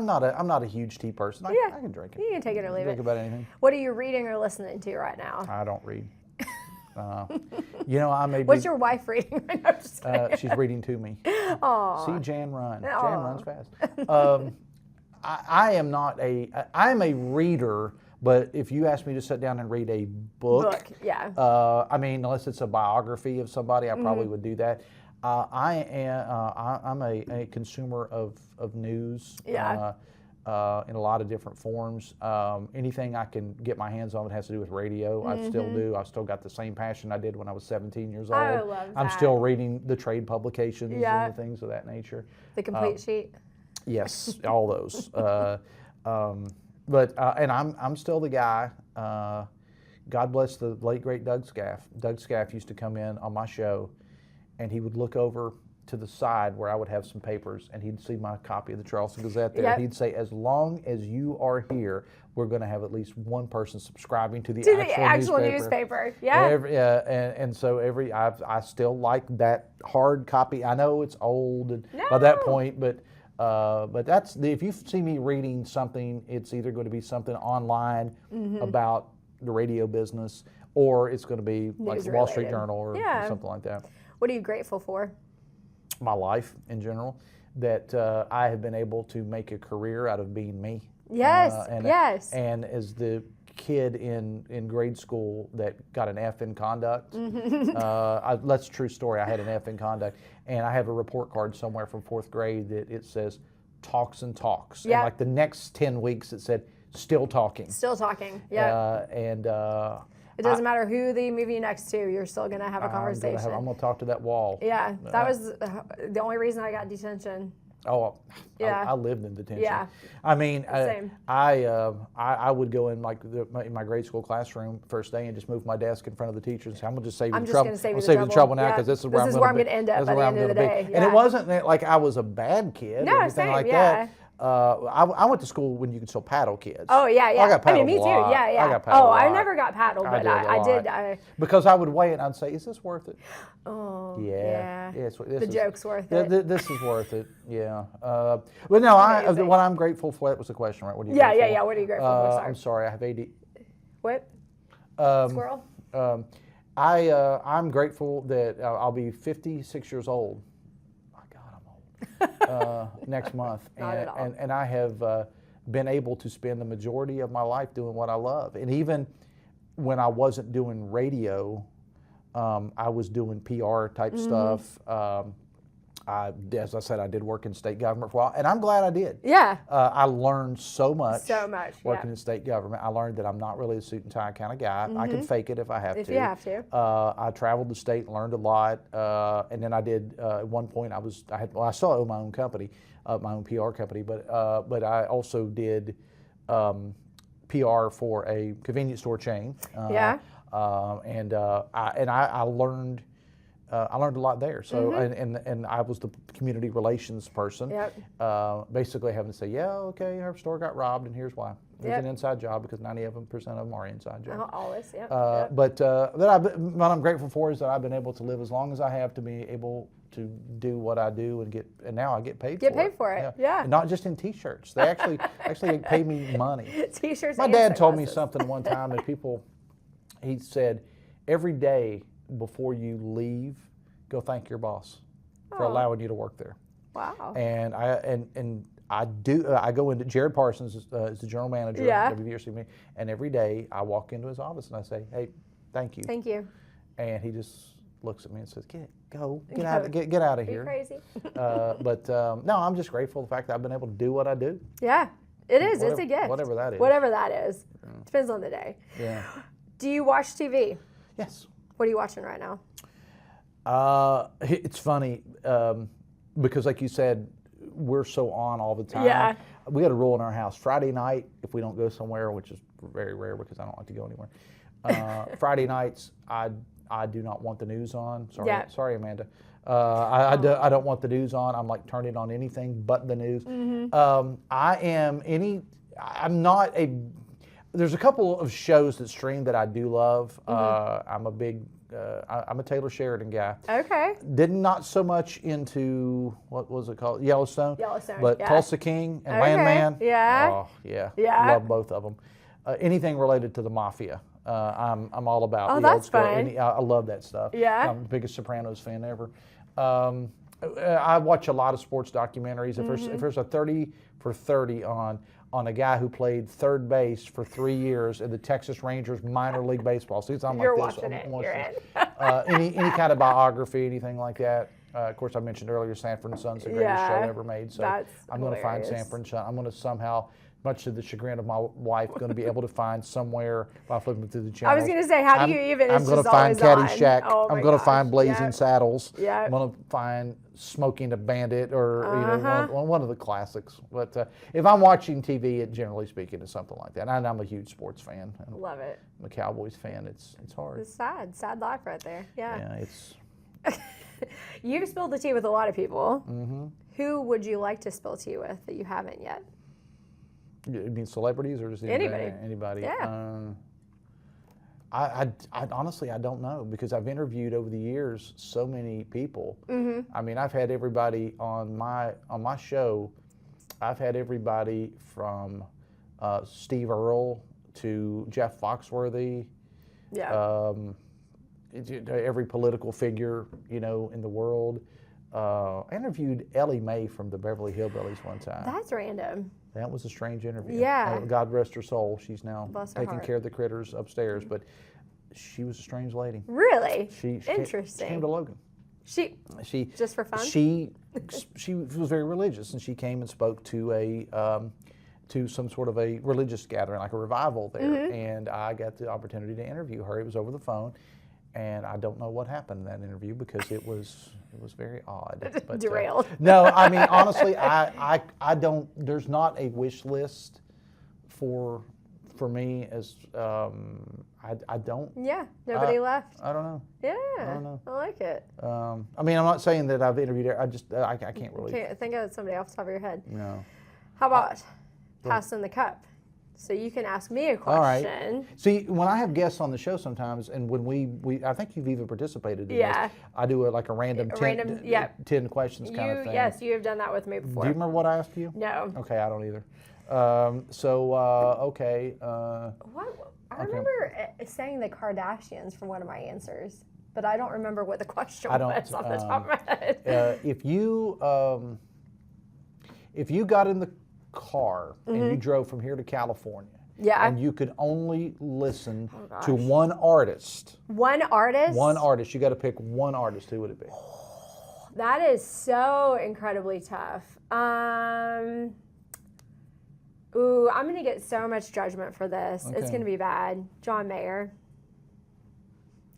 not a huge tea person. I can drink it. You can take it or leave it. Think about anything. What are you reading or listening to right now? I don't read. I may be. What's your wife reading right now? Just she's reading to me. Aww. See Jan run. Jan runs fast. I am a reader, but if you ask me to sit down and read a book, unless it's a biography of somebody, I probably would do that. I'm a consumer of news. In a lot of different forms. Anything I can get my hands on that has to do with radio, I still do. I've still got the same passion I did when I was 17 years old. I love that. I'm still reading the trade publications and the things of that nature. The complete sheet? Yes, all those. And I'm still the guy. God bless the late, great Doug Scaff. Doug Scaff used to come in on my show, and he would look over to the side where I would have some papers, and he'd see my copy of the Charleston Gazette there. Yep. He'd say, as long as you are here, we're going to have at least one person subscribing to the actual newspaper. Yeah. And so I still like that hard copy. I know it's old by that point, but that's if you see me reading something, it's either going to be something online about the radio business, or it's going to be like the Wall Street Journal or something like that. What are you grateful for? My life in general, that I have been able to make a career out of being me. Yes, yes. And as the kid in grade school that got an F in conduct, that's a true story. I had an F in conduct, and I have a report card somewhere from 4th grade that it says talks and talks. Yep. And like the next 10 weeks it said still talking. Still talking, yeah. It doesn't matter who they move you next to, you're still going to have a conversation. I'm going to talk to that wall. Yeah, that was the only reason I got detention. Oh, yeah. I lived in detention. Yeah. I mean, Same. I would go in like in my grade school classroom first day and just move my desk in front of the teachers and say, I'm going to just save you the trouble. I'm just saving the trouble now because this is where I'm going to end up by the end of the day. And it wasn't like I was a bad kid or anything like that. I went to school when you could still paddle kids. Oh, yeah. I got paddled me too. I got paddled Oh, I never got paddled, but I did. Because I would weigh it and I'd say, is this worth it? Oh, yeah. The joke's worth it. This is worth it, yeah. But no, what I'm grateful for, that was the question, right? What are you grateful for? Yeah. What are you grateful for? Sorry. I'm sorry, I have AD. What? Squirrel? I'm grateful that I'll be 56 years old. Next month, and I have been able to spend the majority of my life doing what I love. And even when I wasn't doing radio, I was doing PR type stuff. As I said, I did work in state government for a while, and I'm glad I did. Yeah. I learned so much. Working yeah. in state government. I learned that I'm not really a suit and tie kind of guy. I can fake it if I have to. If you have to. I traveled the state and learned a lot, and then I did. At one point, I still own my own company, my own PR company, but I also did PR for a convenience store chain. And I learned. I learned a lot there. So and I was the community relations person. Basically having to say, yeah, okay, our store got robbed, and here's why. It's an inside job because 90% of them are inside jobs. Always, But what I'm grateful for is that I've been able to live as long as I have to be able to do what I do and now I get paid for it. Get paid for it, yeah. And not just in T-shirts. They actually pay me money. T-shirts. My dad told me something one time that he said, every day before you leave, go thank your boss for allowing you to work there. Wow. And I go into Jared Parsons is the general manager of WVRC, and every day I walk into his office and I say, hey, thank you. Thank you. And he just looks at me and says, get out of here. Crazy. No, I'm just grateful for the fact that I've been able to do what I do. Yeah, it is. It's a gift. Whatever that is. Whatever that is. Depends on the day. Yeah. Do you watch TV? Yes. What are you watching right now? It's funny because, like you said, we're so on all the time. Yeah. We got a rule in our house. Friday night, if we don't go somewhere, which is very rare because I don't like to go anywhere. Friday nights, I do not want the news on. Sorry, Amanda. I don't want the news on. I'm like turning on anything but the news. There's a couple of shows that stream that I do love. I'm a Taylor Sheridan guy. Okay. Not so much into, what was it called? Yellowstone. But yeah. Tulsa King and Landman. Yeah. Oh, yeah. Love both of them. Anything related to the mafia, I'm all about. Oh, that's fun. I love that stuff. Yeah. I'm the biggest Sopranos fan ever. I watch a lot of sports documentaries. If there's a 30 for 30 on a guy who played third base for 3 years in the Texas Rangers minor league baseball season, You're watching it. You're in. any kind of biography, anything like that. Of course, I mentioned earlier, Sanford and Son's the greatest show ever made. So I'm going to find Sanford and Son. I'm going to somehow, much to the chagrin of my wife, going to be able to find somewhere by flipping through the channels. I was going to say, how do you even? I'm going to find Caddyshack. I'm going to find Blazing Yeah. Saddles. Yeah. I'm going to find Smoking the Bandit, or one of the classics. But if I'm watching TV, generally speaking, is something like that. And I'm a huge sports fan. Love it. I'm a Cowboys fan. It's hard. It's sad life right there. Yeah. Yeah, it's. You've spilled the tea with a lot of people. Who would you like to spill tea with that you haven't yet? You mean celebrities or just anybody? Yeah. I honestly, I don't know, because I've interviewed over the years so many people. I mean, I've had everybody on my show. I've had everybody from Steve Earle to Jeff Foxworthy. Yeah. Every political figure, in the world. I interviewed Ellie Mae from the Beverly Hillbillies one time. That's random. That was a strange interview. Yeah. God rest her soul. She's now taking heart. care of the critters upstairs, but she was a strange lady. Really? Interesting. She came to Logan. She just for fun? She was very religious, and she came and spoke to to some sort of a religious gathering, like a revival there, and I got the opportunity to interview her. It was over the phone, and I don't know what happened in that interview because it was very odd. But, Derailed. No, I mean honestly, I don't. There's not a wish list for me as I don't. Yeah, nobody left. I don't know. Yeah, I don't know. I like it. I mean, I'm not saying that I've interviewed her. I just I can't really. Can't think of somebody off the top of your head. No. How about passing the cup? So you can ask me a question. All right. See, when I have guests on the show sometimes, and when we I think you've even participated in this, I do a random 10 questions kind of thing. Yes, you have done that with me before. Do you remember what I asked you? No. Okay, I don't either. Okay. What? I remember saying the Kardashians for one of my answers, but I don't remember what the question was off the top of my head. If you got in the car and you drove from here to California, and you could only listen to one artist. One artist? One artist. You got to pick one artist. Who would it be? That is so incredibly tough. Ooh, I'm going to get so much judgment for this. Okay. It's going to be bad. John Mayer.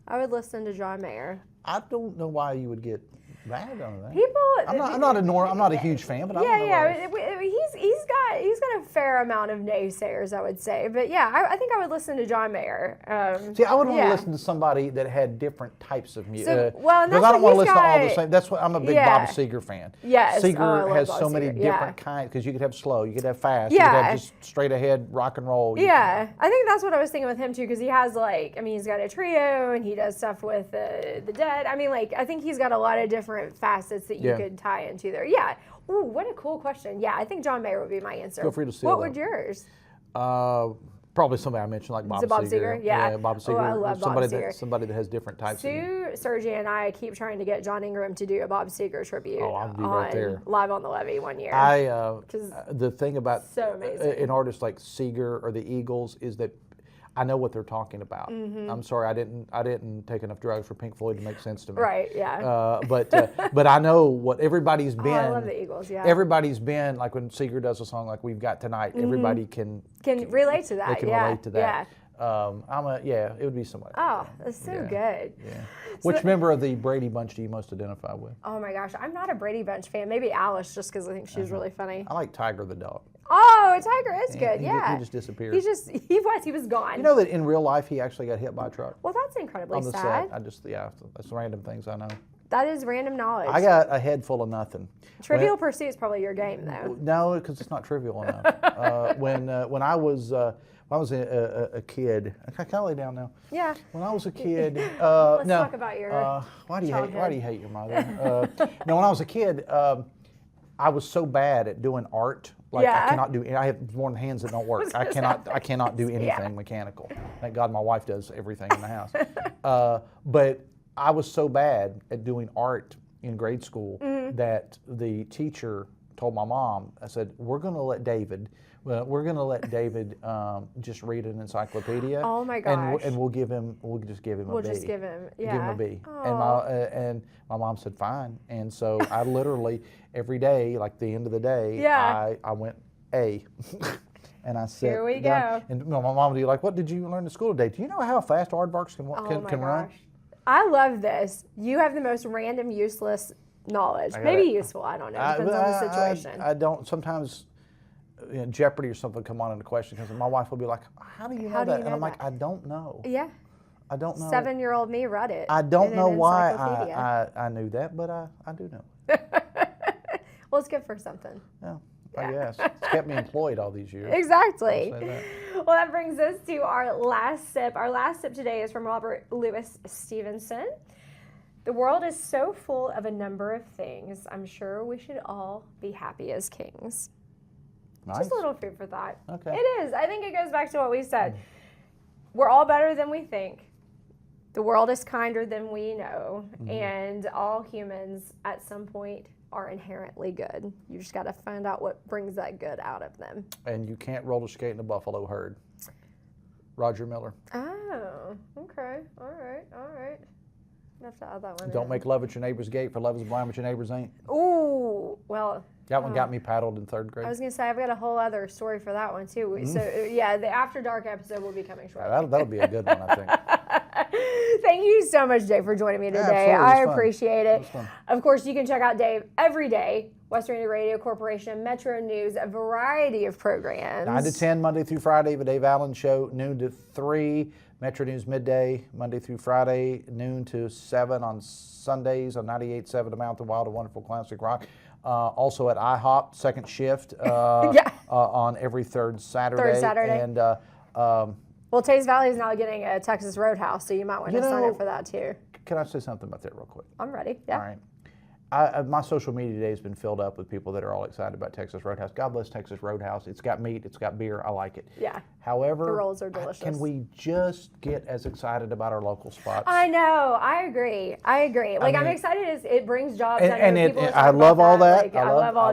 I would listen to John Mayer. I don't know why you would get mad on that. People, I'm not a huge fan, but I don't know. He's got a fair amount of naysayers, I would say. But yeah, I think I would listen to John Mayer. See, I would want to listen to somebody that had different types of music. Because I don't want to listen to all the same. That's what I'm a big Bob Seger fan. Yes, Seger has so many different kinds, because you could have slow, you could have fast, you could have just straight ahead rock and roll. I think that's what I was thinking with him too, because he has he's got a trio and he does stuff with the Dead. I mean, I think he's got a lot of different facets that you could tie into there. Yeah. Ooh, what a cool question. Yeah, I think John Mayer would be my answer. Feel free to steal What would yours? Probably somebody I mentioned, like Bob Seger. Yeah, Bob Seger. I love Bob Seger. Somebody that has different types. Sue, Sergi, and I keep trying to get John Ingram to do a Bob Seger tribute. I'll be right there. Live on the Levee one year. The thing about so amazing. An artist like Seger or the Eagles is that I know what they're talking about. I'm sorry, I didn't take enough drugs for Pink Floyd to make sense to me. Right, yeah. But I know what everybody's been. I love the Eagles, yeah. Everybody's been, like when Seger does a song like We've Got Tonight, everybody can relate to that. They can relate to that. Yeah. It would be somebody. Oh, that's so good. Yeah. Which member of the Brady Bunch do you most identify with? Oh my gosh, I'm not a Brady Bunch fan. Maybe Alice, just because I think she's really funny. I like Tiger the dog. Oh, Tiger is good. He just disappeared. He was gone. You know that in real life he actually got hit by a truck? Well, that's incredibly on the sad. Set. That's random things I know. That is random knowledge. I got a head full of nothing. Trivial Pursuit is probably your game, though. No, because it's not trivial enough. When I was a kid, can I lay down now? Yeah. When I was a kid, let's talk about your why do you hate your mother? No, when I was a kid, I was so bad at doing art. I cannot do. I have more hands that don't work. I cannot do anything mechanical. Thank God my wife does everything in the house. But I was so bad at doing art in grade school that the teacher told my mom, I said, we're going to let David just read an encyclopedia. Oh my gosh! And we'll just give him a B. Just give him, Give him a B. And my mom said fine. And so I literally every day, like the end of the day, I went A. And I said, here we go. And my mom would be like, what did you learn in school today? Do you know how fast aardvarks can run? I love this. You have the most random, useless knowledge. Maybe useful. I don't know. Depends on the situation. I don't. Sometimes Jeopardy or something come on in the question because my wife will be like, how do you know that? And I'm like, I don't know. Yeah. I don't know. 7-year-old me read it. I don't know why I knew that, but I do know. Well, it's good for something. Yeah. I guess. It's kept me employed all these years. Exactly. Well, that brings us to our last sip. Our last sip today is from Robert Louis Stevenson. The world is so full of a number of things. I'm sure we should all be happy as kings. Nice. Just a little food for thought. Okay. It is. I think it goes back to what we said. We're all better than we think. The world is kinder than we know. And all humans at some point are inherently good. You just got to find out what brings that good out of them. And you can't roller skate in a buffalo herd. Roger Miller. Oh, okay. All right. I have to add that one Don't make love at your neighbor's gate, for love is blind but your neighbor's ain't. Ooh, Well, that one got me paddled in 3rd grade. I was going to say, I've got a whole other story for that one, too. So, yeah, the After Dark episode will be coming shortly. That'll be a good one, I think. Thank you so much, Dave, for joining me today. Yeah, I appreciate it. Of course, you can check out Dave every day. West Virginia Radio Corporation, Metro News, a variety of programs. 9 to 10, Monday through Friday, The Dave Allen Show, noon to 3. Metro News midday, Monday through Friday, noon to 7 on Sundays on 98.7 The Mountain Wild, a wonderful classic rock. Also at IHOP, second shift on every third Saturday. And well, Taze Valley is now getting a Texas Roadhouse, so you might want to sign up for that too. Can I say something about that real quick? I'm ready. Yeah. All right. My social media today has been filled up with people that are all excited about Texas Roadhouse. God bless Texas Roadhouse. It's got meat. It's got beer. I like it. Yeah. However, the rolls are delicious. Can we just get as excited about our local spots? I know. I agree. Like, I'm excited as it brings jobs. I love all that. Like, I love all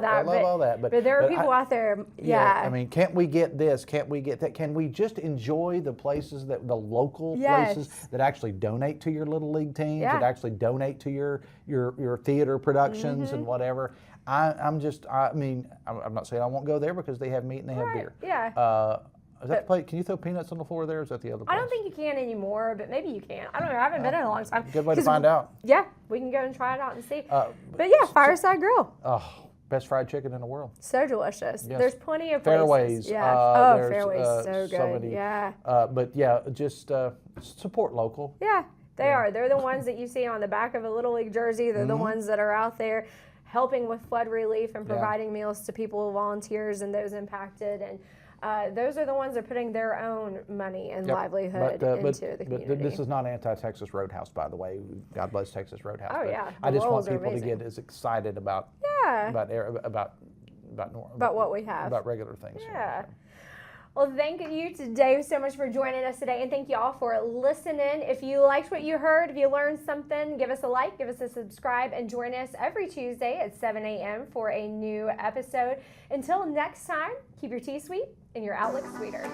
that. But there are people out there. Yeah. I mean, can't we get this? Can't we get that? Can we just enjoy the places the local places that actually donate to your little league teams, that actually donate to your theater productions and whatever? I'm not saying I won't go there because they have meat and they have beer. Yeah. Is that the place? Can you throw peanuts on the floor there? Or is that the other place? I don't think you can anymore, but maybe you can. I don't know. I haven't been in a long time. Good way to find out. Yeah, we can go and try it out and see. But yeah, Fireside Grill. Oh, best fried chicken in the world. So delicious. Yes. There's plenty of Fairways. places. Yeah. Fairways, so good. So many, but yeah, just support local. Yeah, they are. They're the ones that you see on the back of a Little League jersey. They're the ones that are out there helping with flood relief and providing meals to people, volunteers, and those impacted. And those are the ones that are putting their own money and livelihood into the community. But this is not anti-Texas Roadhouse, by the way. God bless Texas Roadhouse. Oh, yeah. I just want people to get as excited about what we have, about regular things. Yeah. Well, thank you to Dave so much for joining us today, and thank you all for listening. If you liked what you heard, if you learned something, give us a like, give us a subscribe, and join us every Tuesday at 7 a.m. for a new episode. Until next time, keep your tea sweet and your outlook sweeter.